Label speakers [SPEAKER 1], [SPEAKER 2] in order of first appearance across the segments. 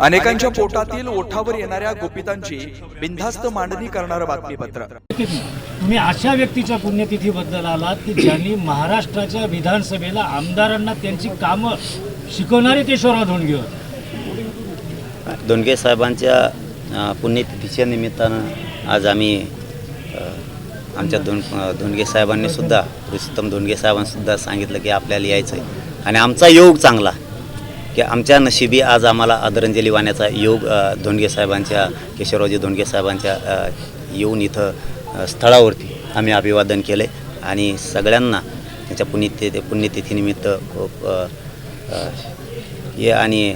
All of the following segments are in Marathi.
[SPEAKER 1] अनेकांच्या पोटातील ओठावर येणाऱ्या गुपितांची बिनधास्त मांडणी करणारं बातमीपत्र।
[SPEAKER 2] तुम्ही अशा व्यक्तीच्या पुण्यतिथीबद्दल आलात की ज्यांनी महाराष्ट्राच्या विधानसभेला आमदारांना त्यांची कामं शिकवणारे केशवराव धोंडगे होते।
[SPEAKER 3] धोंडगे साहेबांच्या पुण्यतिथीच्या निमित्तानं आज आम्ही आमच्या धोंडगे साहेबांनी सुद्धा पुरुषोत्तम धोंडगे साहेबांनी सुद्धा सांगितलं की आपल्याला यायचं आहे आणि आमचा योग चांगला की आमच्या नशिबी आज आम्हाला आदरांजली वाहण्याचा योग धोंडगे साहेबांच्या केशवरावजी धोंडगे साहेबांच्या येऊन इथं स्थळावरती आम्ही अभिवादन केले आणि सगळ्यांना त्यांच्या पुण्यतिथीनिमित्त हे आणि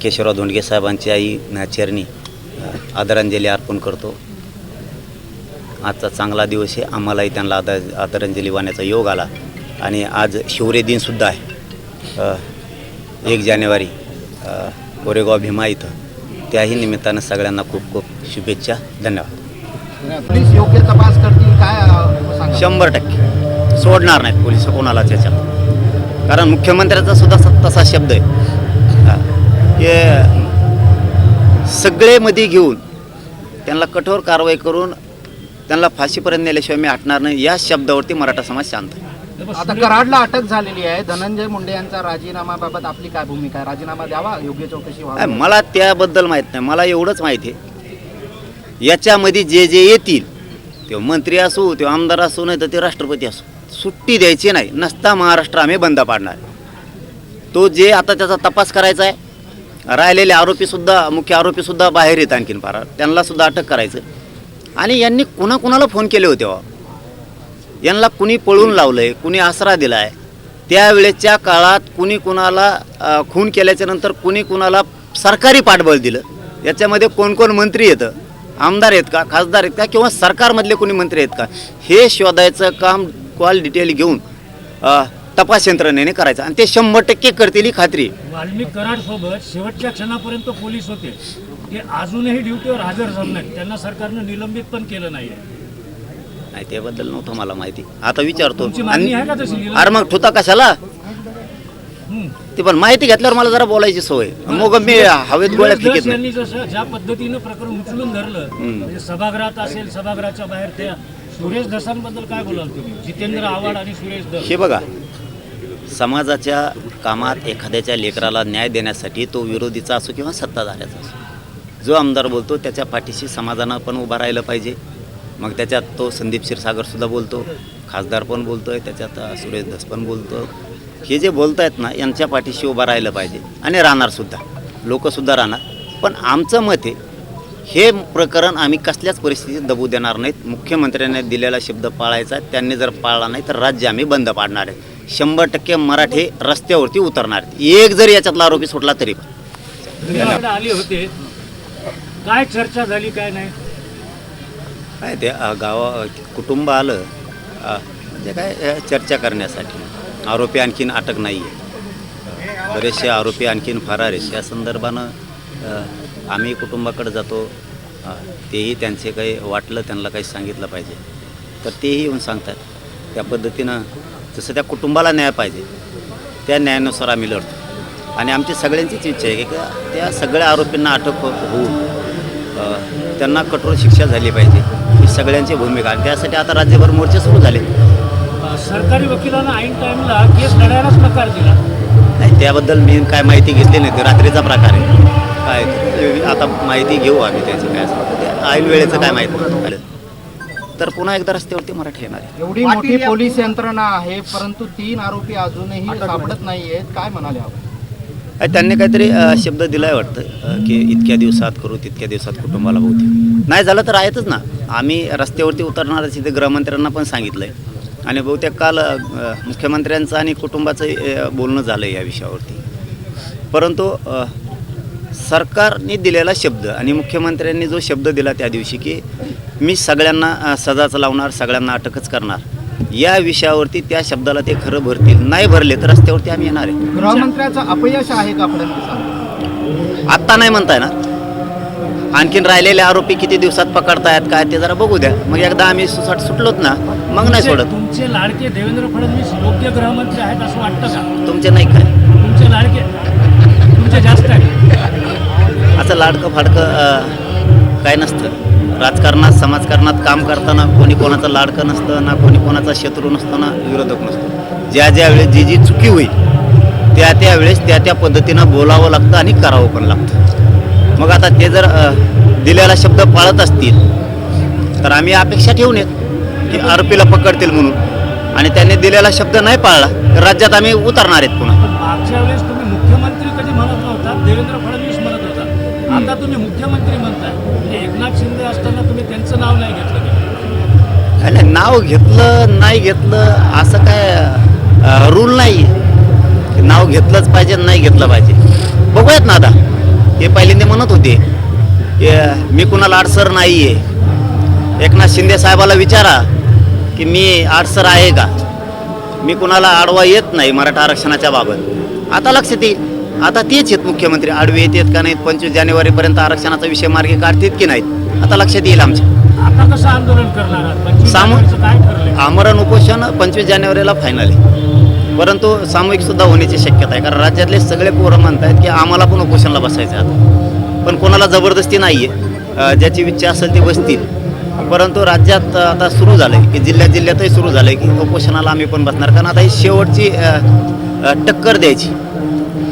[SPEAKER 3] केशवराव धोंडगे साहेबांच्याही चरणी आदरांजली अर्पण करतो। आजचा चांगला दिवस आहे, आम्हालाही त्यांना आदरांजली वाहण्याचा योग आला आणि आज शिवरे दिनसुद्धा आहे 1 जानेवारी कोरेगाव भीमा इथं। त्याही निमित्तानं सगळ्यांना खूप खूप शुभेच्छा, धन्यवाद।
[SPEAKER 4] पोलीस योग्य तपास करतील काय?
[SPEAKER 3] 100% सोडणार नाहीत पोलीस कोणाला त्याच्यात, कारण मुख्यमंत्र्याचा सुद्धा तसा शब्द आहे की सगळे मध्ये घेऊन त्यांना कठोर कारवाई करून त्यांना फाशीपर्यंत नेल्याशिवाय मी हटणार नाही, या शब्दावरती मराठा समाज शांत आहे।
[SPEAKER 4] आता कराडला अटक झालेली आहे, धनंजय मुंडे यांचा राजीनामाबाबत आपली काय भूमिका आहे? राजीनामा द्यावा, योग्य चौकशी व्हावी?
[SPEAKER 3] मला त्याबद्दल माहीत नाही, मला एवढंच माहिती आहे याच्यामध्ये जे जे येतील ते मंत्री असो, ते आमदार असो, नाही तर ते राष्ट्रपती असो, सुट्टी द्यायची नाही, नसता महाराष्ट्र आम्ही बंद पाडणार। तो जे आता त्याचा तपास करायचा आहे, राहिलेले आरोपीसुद्धा मुख्य आरोपीसुद्धा बाहेर येत आणखीन फार, त्यांनासुद्धा अटक करायचं। आणि यांनी कुणाकुणाला फोन केले होते यांना कुणी पळून लावलंय, कुणी आसरा दिलाय, त्यावेळेच्या काळात कुणी कुणाला खून केल्याच्या नंतर कुणी कुणाला सरकारी पाठबळ दिलं, याच्यामध्ये कोण कोण मंत्री येतं, आमदार आहेत का, खासदार आहेत का, किंवा सरकारमधले कोणी मंत्री आहेत का, हे शोधायचं काम कॉल डिटेल घेऊन तपास यंत्रणेने करायचं आणि ते 100% करतील ही खात्री।
[SPEAKER 2] वाल्मिक कराडसोबत शेवटच्या क्षणापर्यंत पोलीस होते, ते अजूनही ड्युटीवर हजर झाले नाहीत, त्यांना सरकारनं निलंबित पण केलं नाही।
[SPEAKER 3] नाही त्याबद्दल नव्हतं मला माहिती, आता विचारतो।
[SPEAKER 2] अरे
[SPEAKER 3] मग ठुता कशाला ते पण माहिती घेतल्यावर मला जरा बोलायची सवय, मग मी हवेत गोळ्या फेकीत नाही।
[SPEAKER 2] यांनी जसं ज्या पद्धतीनं प्रकरण उचलून धरलं, म्हणजे सभागृहात असेल, सभागृहाच्या बाहेर त्या सुरेश धसांबद्दल काय बोलाल तुम्ही? जितेंद्र आव्हाड आणि सुरेश धस
[SPEAKER 3] हे बघा, समाजाच्या कामात एखाद्याच्या लेकराला न्याय देण्यासाठी तो विरोधीचा असो किंवा सत्ताधाऱ्याचा असो, जो आमदार बोलतो त्याच्या पाठीशी समाजानं पण उभा राहिलं पाहिजे। मग त्याच्यात तो संदीप क्षीरसागरसुद्धा बोलतो, खासदार पण बोलतोय, त्याच्यात सुरेश धस पण बोलतो, हे जे बोलत आहेत ना यांच्या पाठीशी उभा राहिलं पाहिजे आणि राहणारसुद्धा, लोकसुद्धा राहणार। पण आमचं मत आहे हे प्रकरण आम्ही कसल्याच परिस्थितीत दबू देणार नाहीत। मुख्यमंत्र्यांनी दिलेला शब्द पाळायचा, त्यांनी जर पाळला नाही तर राज्य आम्ही बंद पाडणार आहे। 100% मराठे रस्त्यावरती उतरणार, एक जर याच्यातला आरोपी सुटला तरी पण।
[SPEAKER 2] आले होते, काय चर्चा झाली काय नाही?
[SPEAKER 3] काय ते कुटुंब आलं म्हणजे काय चर्चा करण्यासाठी, आरोपी आणखीन अटक नाही आहे, बरेचसे आरोपी आणखीन फरार आहेत, या संदर्भानं आम्ही कुटुंबाकडे जातो, तेही त्यांचे काही वाटलं त्यांना काही सांगितलं पाहिजे तर तेही येऊन सांगतात। त्या पद्धतीनं जसं त्या कुटुंबाला न्याय पाहिजे त्या न्यायानुसार आम्ही लढतो आणि आमची सगळ्यांचीच इच्छा आहे की त्या सगळ्या आरोपींना अटक होऊन त्यांना कठोर शिक्षा झाली पाहिजे, ही सगळ्यांची भूमिका आहे। त्यासाठी आता राज्यभर मोर्चे सुरू झाले।
[SPEAKER 2] सरकारी वकिलांना ऐन टाईमला केस लढायलाच नकार दिला
[SPEAKER 3] नाही, त्याबद्दल मी काय माहिती घेतली नाही, ते रात्रीचा प्रकार आहे, काय आता माहिती घेऊ आम्ही त्याची, काय असं ऐन वेळेचं काय माहीत नाही तर पुन्हा एकदा रस्त्यावरती मराठी येणार आहे।
[SPEAKER 4] एवढी मोठी पोलीस यंत्रणा आहे परंतु 3 आरोपी अजूनही सापडत नाही आहेत, काय म्हणाले आपण?
[SPEAKER 3] त्यांनी काहीतरी शब्द दिलाय वाटतं की इतक्या दिवसात करू, तितक्या दिवसात कुटुंबाला बहुतेक नाही झालं तर आहेतच ना, आम्ही रस्त्यावरती उतरणार तिथे गृहमंत्र्यांना पण सांगितलं आहे आणि बहुतेक काल मुख्यमंत्र्यांचं आणि कुटुंबाचं बोलणं झालं या विषयावरती। परंतु सरकारने दिलेला शब्द आणि मुख्यमंत्र्यांनी जो शब्द दिला त्या दिवशी की मी सगळ्यांना सजाच लावणार, सगळ्यांना अटकच करणार, या विषयावरती त्या शब्दाला ते खरं भरतील, नाही भरले तर रस्त्यावरती आम्ही येणार आहे।
[SPEAKER 4] गृहमंत्र्याचं अपयश आहे का फडणवीस?
[SPEAKER 3] आत्ता नाही म्हणताय ना, आणखीन राहिलेले आरोपी किती दिवसात पकडतायत काय ते जरा बघू द्या, मग एकदा आम्ही सुटलोत ना मग नाही सोडत।
[SPEAKER 2] तुमचे लाडके देवेंद्र फडणवीस योग्य गृहमंत्री आहेत असं वाटतं का?
[SPEAKER 3] तुमचे नाही काय,
[SPEAKER 2] तुमचे लाडके तुमचे जास्त आहेत।
[SPEAKER 3] लाडकं फाडकं काय नसतं. राजकारणात समाजकारणात काम करताना कोणी कोणाचं लाडकं नसतं ना, कोणी कोणाचा शत्रू नसतं ना, विरोधक नसतो. ज्या ज्या वेळेस जी जी चुकी होईल त्या वेळेस त्या पद्धतीनं बोलावं लागतं आणि करावं पण लागतं. मग आता ते जर दिलेला शब्द पाळत असतील तर आम्ही अपेक्षा ठेवून येत की आरोपीला पकडतील म्हणून, आणि त्यांनी दिलेला शब्द नाही पाळला तर राज्यात आम्ही उतरणार आहेत पुन्हा.
[SPEAKER 2] पण मागच्या वेळेस तुम्ही मुख्यमंत्री कधी म्हणत नव्हता, देवेंद्र फडणवीस म्हणत होता. आता तुम्ही मुख्यमंत्री म्हणताय. म्हणजे एकनाथ शिंदे असताना तुम्ही त्यांचं नाव नाही घेतलं का?
[SPEAKER 3] आणि नाव घेतलं नाही घेतलं असं काय रूल नाही की नाव घेतलंच पाहिजे नाही घेतलं पाहिजे. बघूयात ना आता. हे पहिल्यांदा म्हणत होते की मी कुणाला अडसर नाही आहे. एकनाथ शिंदे साहेबाला विचारा की मी अडसर आहे का, मी कुणाला आडवा येत नाही मराठा आरक्षणाच्या बाबत. आता लक्षात येईल. आता तेच आहेत मुख्यमंत्री, आडवे येतात का नाहीत, 25 जानेवारीपर्यंत आरक्षणाचा विषय मार्गी काढतात की नाहीत, आता लक्षात येईल आमच्या.
[SPEAKER 2] आता कसं आंदोलन करणार आहात? 25 जानेवारीचं काय ठरलंय?
[SPEAKER 3] आमरण उपोषण 25 जानेवारीला फायनल आहे, परंतु सामूहिक सुद्धा होण्याची शक्यता आहे. कारण राज्यातले सगळे पोरं म्हणतात की आम्हाला पण उपोषणाला बसायचं आहे आता. पण कोणाला जबरदस्ती नाही आहे, ज्याची इच्छा असेल ती बसतील. परंतु राज्यात आता सुरू झालं आहे की जिल्ह्यातही सुरू झालं आहे की उपोषणाला आम्ही पण बसणार. कारण आता ही शेवटची टक्कर द्यायची,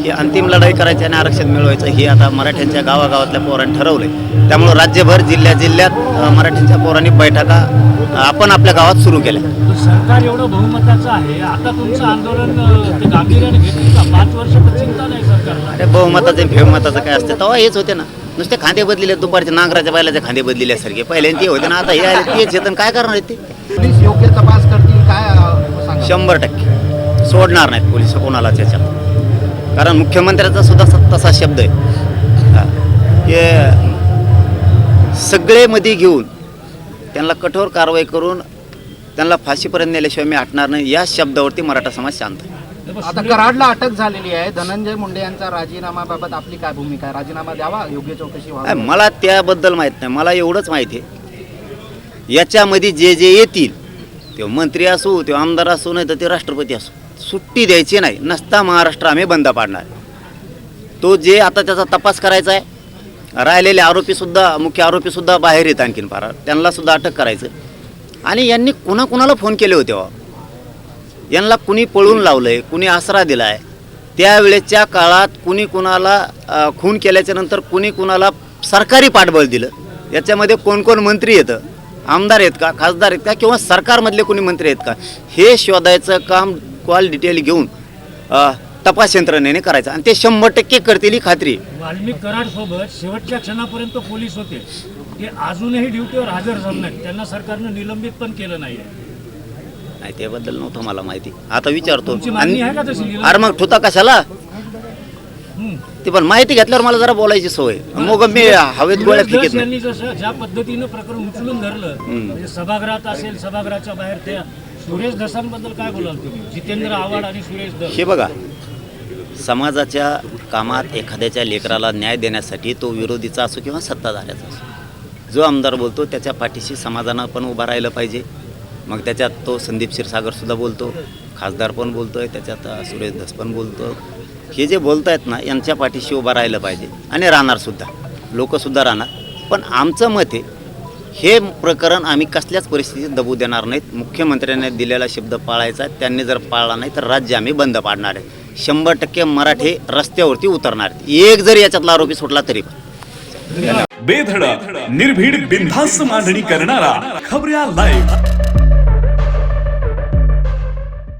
[SPEAKER 3] ही अंतिम लढाई करायची आणि आरक्षण मिळवायचं हे आता मराठ्यांच्या गावागावातल्या पोरांनी ठरवलं आहे. त्यामुळं राज्यभर जिल्ह्यात मराठ्यांच्या पोरांनी बैठका आपण आपल्या गावात सुरू केल्या.
[SPEAKER 2] सरकार एवढं बहुमताचं आहे, आता तुमचं आंदोलन ते गांभीर्याने घेतलं का? 5 वर्ष तर चिंता नाही सरकारला.
[SPEAKER 3] अरे बहुमताचं फेमताचं काय असतं तेव्हा हेच होते ना. नुसते खांदे बदलेले, दुपारचे नांगराच्या बैलाचे खांदे बदलेल्यासारखे. पहिले ते होते ना, आता हे आले तेच येतं. काय करणार आहेत ते?
[SPEAKER 4] पोलीस योग्य तपास करतील काय सांगा?
[SPEAKER 3] 100% सोडणार नाहीत पोलिस कोणाला त्याच्यात. कारण मुख्यमंत्र्याचा सुद्धा तसा शब्द आहे की सगळे मध्ये घेऊन त्यांना कठोर कारवाई करून त्यांना फाशीपर्यंत नेल्याशिवाय मी हटणार नाही. या शब्दावरती मराठा समाज शांत आहे.
[SPEAKER 4] आता कराडला अटक झालेली आहे. धनंजय मुंडे यांचा राजीनामाबाबत आपली काय भूमिका आहे? राजीनामा द्यावा, योग्य चौकशी व्हावी?
[SPEAKER 3] मला त्याबद्दल माहीत नाही. मला एवढंच माहिती आहे याच्यामध्ये जे जे येतील ते मंत्री असो, ते आमदार असो, नाही तर ते राष्ट्रपती असो, सुट्टी द्यायची नाही. नसता महाराष्ट्र आम्ही बंद पाडणार. तो जे आता त्याचा तपास करायचा आहे. राहिलेले आरोपीसुद्धा, मुख्य आरोपीसुद्धा बाहेर येत आणखीन फार, त्यांनासुद्धा अटक करायचं. आणि यांनी कुणाकुणाला फोन केले होते हो, यांना कुणी पळून लावलंय, कुणी आसरा दिलाय, त्यावेळेच्या काळात कुणी कुणाला खून केल्याच्या नंतर कुणी कुणाला सरकारी पाठबळ दिलं, याच्यामध्ये कोण कोण मंत्री येतं, आमदार आहेत का, खासदार आहेत का, किंवा सरकारमधले कोणी मंत्री आहेत का, हे शोधायचं काम कॉल डिटेल घेऊन तपास यंत्रणेने करायचं. आणि ते 100% करतील ही खात्री.
[SPEAKER 2] वाल्मिक कराड सोबत शेवटच्या क्षणापर्यंत पोलीस होते, ते अजूनही ड्युटीवर हजर झाले नाहीत. त्यांना सरकारनं निलंबित पण केलं नाहीये.
[SPEAKER 3] नाही, त्याबद्दल नव्हतं मला माहिती. आता विचारतो.
[SPEAKER 2] तुमची मागणी आहे का तशी?
[SPEAKER 3] अरे मग ठुता कशाला ते, पण माहिती घेतल्यावर मला जरा बोलायची सवय. मग मी हवेत गोळ्या फिकीत नाही.
[SPEAKER 2] यांनी जसं ज्या पद्धतीनं प्रकरण उचलून धरलं, म्हणजे सभागृहात असेल, सभागृहाच्या बाहेर, त्या सुरेश धसांबद्दल काय बोलाल तुम्ही? जितेंद्र आव्हाड आणि सुरेश धस.
[SPEAKER 3] हे बघा, समाजाच्या कामात एखाद्याच्या लेकराला न्याय देण्यासाठी तो विरोधीचा असो किंवा सत्ताधाऱ्याचा असो, जो आमदार बोलतो त्याच्या पाठीशी समाजानं पण उभं राहिलं पाहिजे. मग त्याच्यात तो संदीप क्षीरसागरसुद्धा बोलतो, खासदार पण बोलतोय, त्याच्यात सुरेश धस पण बोलतो. हे जे बोलत आहेत ना, यांच्या पाठीशी उभं राहिलं पाहिजे आणि राहणारसुद्धा, लोकसुद्धा राहणार. पण आमचं मत आहे, हे प्रकरण आम्ही कसल्याच परिस्थितीत दबू देणार नाहीत. मुख्यमंत्र्यांनी दिलेला शब्द पाळायचा, त्यांनी जर पाळला नाही तर राज्य आम्ही बंद पाडणार आहे. 100% मराठे रस्त्यावरती उतरणार. एक जर याच्यातला आरोपी सुटला तरी पण.
[SPEAKER 5] बेधडक निर्भीड बिनधास्त मांडणी करणारा खबऱ्या लाईव्ह.